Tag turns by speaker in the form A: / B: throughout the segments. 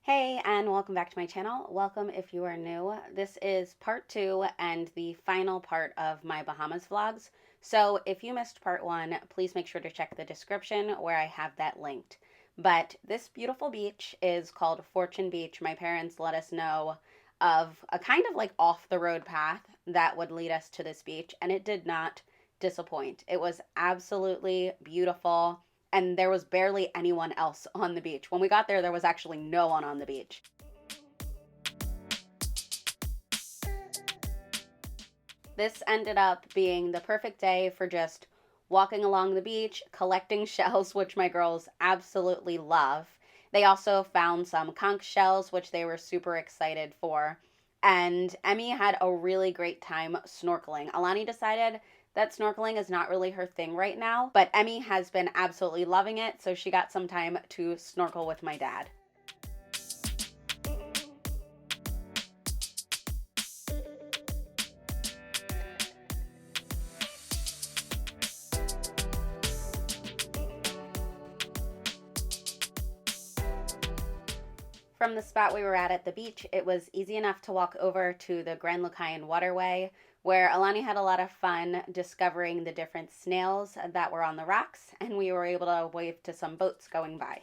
A: Hey, and welcome back to my channel. Welcome if you are new. This is part two and the final part of my Bahamas vlogs. So if you missed part one, please make sure to check the description where I have that linked. But this beautiful beach is called Fortune Beach. My parents let us know of a kind of like off the road path that would lead us to this beach, and it did not disappoint. It was absolutely beautiful, and there was barely anyone else on the beach. When we got there was actually no one on the beach. This ended up being the perfect day for just walking along the beach, collecting shells, which my girls absolutely love. They also found some conch shells, which they were super excited for. And Emmy had a really great time snorkeling. Alani decided that snorkeling is not really her thing right now, but Emmy has been absolutely loving it, so she got some time to snorkel with my dad. From the spot we were at the beach, it was easy enough to walk over to the Grand Lucayan Waterway, where Alani had a lot of fun discovering the different snails that were on the rocks, and we were able to wave to some boats going by.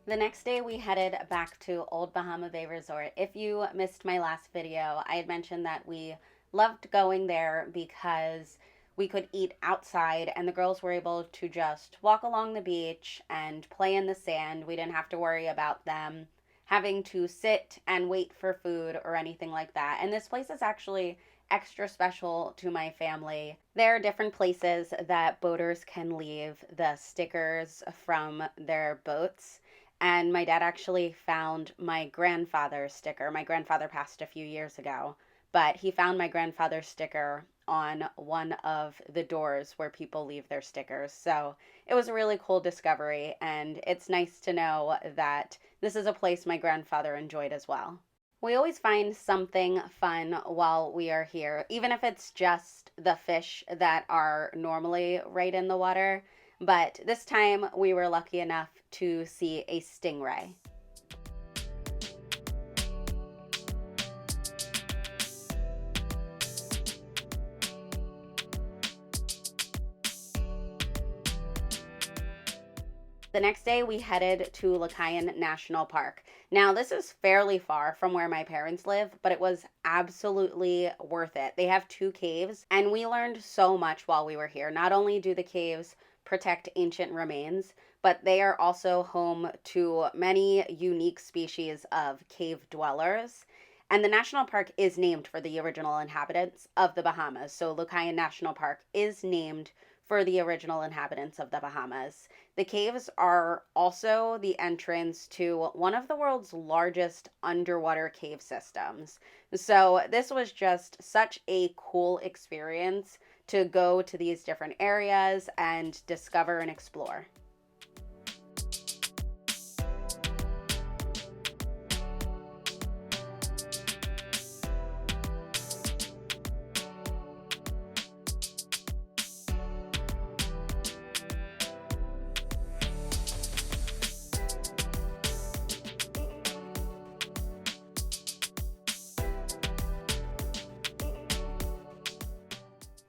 A: The next day we headed back to Old Bahama Bay Resort. If you missed my last video, I had mentioned that we loved going there because we could eat outside and the girls were able to just walk along the beach and play in the sand. We didn't have to worry about them having to sit and wait for food or anything like that. And this place is actually extra special to my family. There are different places that boaters can leave the stickers from their boats. And my dad actually found my grandfather's sticker. My grandfather passed a few years ago, but he found my grandfather's sticker on one of the doors where people leave their stickers. So it was a really cool discovery, and it's nice to know that this is a place my grandfather enjoyed as well. We always find something fun while we are here, even if it's just the fish that are normally right in the water. But this time we were lucky enough to see a stingray. The next day we headed to Lucayan National Park. Now this is fairly far from where my parents live, but it was absolutely worth it. They have two caves and we learned so much while we were here. Not only do the caves protect ancient remains, but they are also home to many unique species of cave dwellers. And the national park is named for the original inhabitants of the Bahamas. So Lucayan National Park is named for the original inhabitants of the Bahamas. The caves are also the entrance to one of the world's largest underwater cave systems. So this was just such a cool experience to go to these different areas and discover and explore.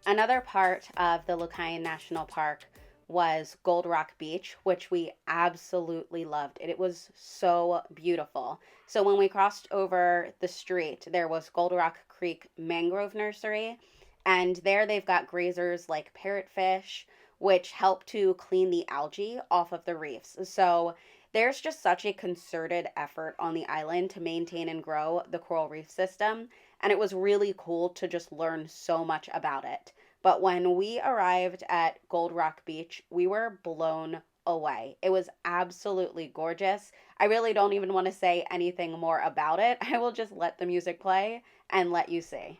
A: Another part of the Lucayan National Park was Gold Rock Beach, which we absolutely loved. It was so beautiful. So when we crossed over the street, there was Gold Rock Creek Mangrove Nursery, and there they've got grazers like parrotfish, which help to clean the algae off of the reefs. So there's just such a concerted effort on the island to maintain and grow the coral reef system, and it was really cool to just learn so much about it. But when we arrived at Gold Rock Beach, we were blown away. It was absolutely gorgeous. I really don't even want to say anything more about it. I will just let the music play and let you see.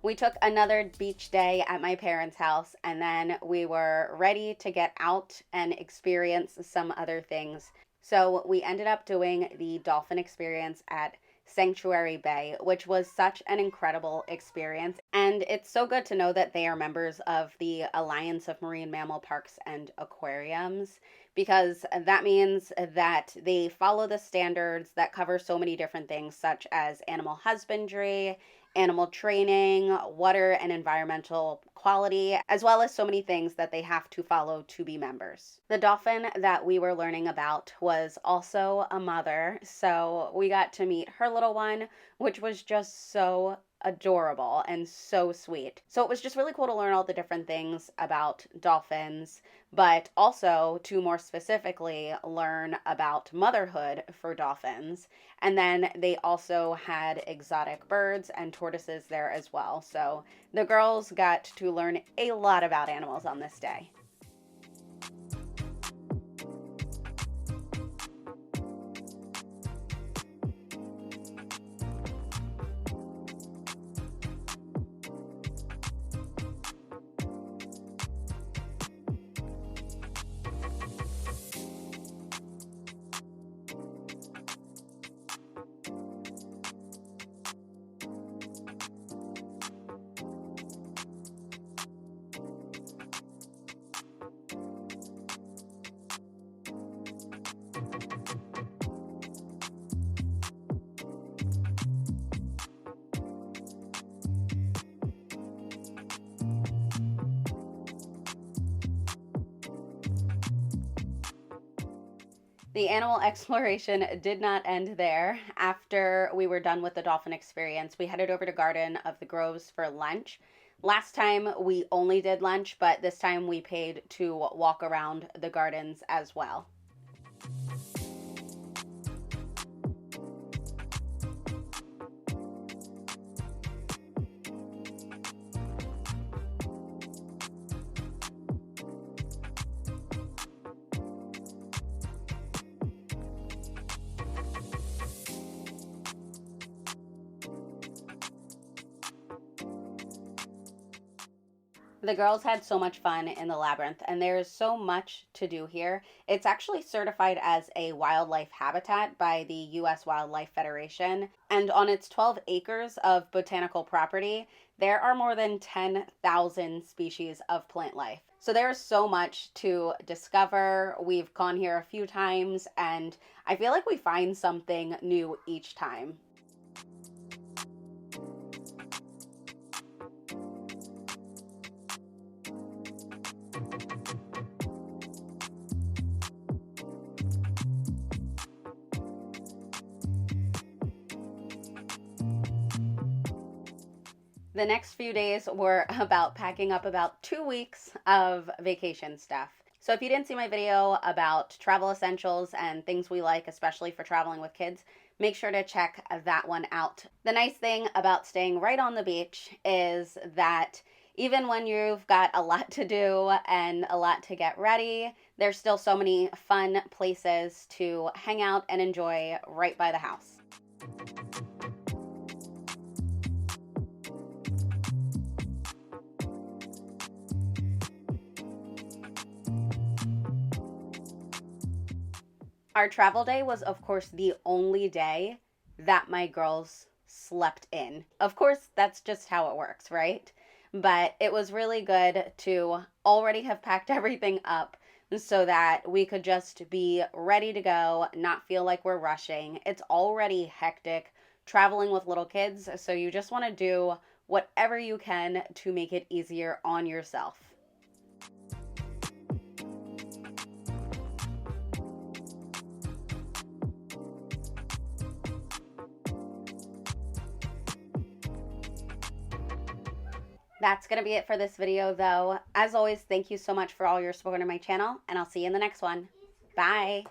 A: We took another beach day at my parents' house, and then we were ready to get out and experience some other things. So we ended up doing the dolphin experience at Sanctuary Bay, which was such an incredible experience. And it's so good to know that they are members of the Alliance of Marine Mammal Parks and Aquariums, because that means that they follow the standards that cover so many different things, such as animal husbandry, animal training, water and environmental quality, as well as so many things that they have to follow to be members. The dolphin that we were learning about was also a mother, so we got to meet her little one, which was just so adorable and so sweet. So it was just really cool to learn all the different things about dolphins, but also to more specifically learn about motherhood for dolphins. And then they also had exotic birds and tortoises there as well. So the girls got to learn a lot about animals on this day. The animal exploration did not end there. After we were done with the dolphin experience, we headed over to Garden of the Groves for lunch. Last time we only did lunch, but this time we paid to walk around the gardens as well. The girls had so much fun in the labyrinth, and there is so much to do here. It's actually certified as a wildlife habitat by the U.S. Wildlife Federation, and on its 12 acres of botanical property, there are more than 10,000 species of plant life. So there is so much to discover. We've gone here a few times, and I feel like we find something new each time. The next few days were about packing up about 2 weeks of vacation stuff. So if you didn't see my video about travel essentials and things we like, especially for traveling with kids, make sure to check that one out. The nice thing about staying right on the beach is that even when you've got a lot to do and a lot to get ready, there's still so many fun places to hang out and enjoy right by the house. Our travel day was, of course, the only day that my girls slept in. Of course, that's just how it works, right? But it was really good to already have packed everything up so that we could just be ready to go, not feel like we're rushing. It's already hectic traveling with little kids, so you just want to do whatever you can to make it easier on yourself. That's going to be it for this video, though. As always, thank you so much for all your support on my channel, and I'll see you in the next one. Bye!